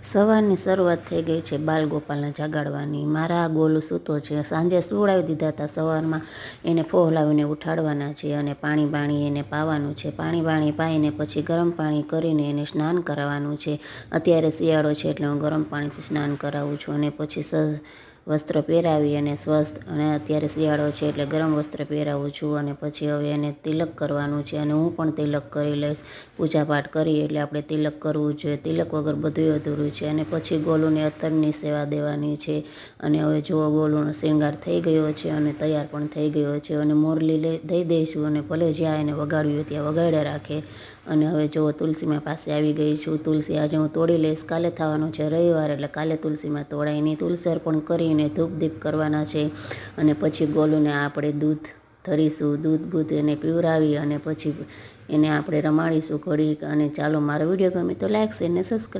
સવારની શરૂઆત થઈ ગઈ છે બાલગોપાલને જગાડવાની. મારા ગોલું સૂતો છે. સાંજે સુવડાવી દીધા હતા. સવારમાં એને ફોહલાવીને ઉઠાડવાના છે અને પાણી એને પાવાનું છે. પાણી પાઈને પછી ગરમ પાણી કરીને એને સ્નાન કરાવવાનું છે. અત્યારે શિયાળો છે એટલે હું ગરમ પાણીથી સ્નાન કરાવું છું અને પછી વસ્ત્ર પહેરાવી અને સ્વસ્થ, અને અત્યારે શિયાળો છે એટલે ગરમ વસ્ત્ર પહેરાવું છું અને પછી હવે એને તિલક કરવાનું છે અને હું પણ તિલક કરી લઈશ. પૂજાપાઠ કરીએ એટલે આપણે તિલક કરવું જોઈએ. તિલક વગર બધું અધૂરું છે. અને પછી ગોલુને અત્તરની સેવા દેવાની છે. અને હવે જો ગોલુનો શૃંગાર થઈ ગયો છે અને તૈયાર પણ થઈ ગયો છે અને મોરલી દઈ દઈશું અને ભલે જ્યાં એને વગાડ્યું ત્યાં વગાડ્યા રાખે. અને હવે જો તુલસીમાં પાસે આવી ગઈ છું. તુલસી આજે હું તોડી લઈશ. કાલે થવાનું છે રવિવાર એટલે કાલે તુલસીમાં તોડાય નહીં. તુલસી અર્પણ કરીને ધૂપ દીપ કરવાના છે અને પછી ગોલુને આપણે દૂધ ધરીશું. દૂધ એને પીવરાવી અને પછી એને આપણે રમાડીશું ઘડીક. અને ચાલો, મારો વિડીયો ગમે તો લાઈક, શેર ને સબસ્ક્રાઈબ.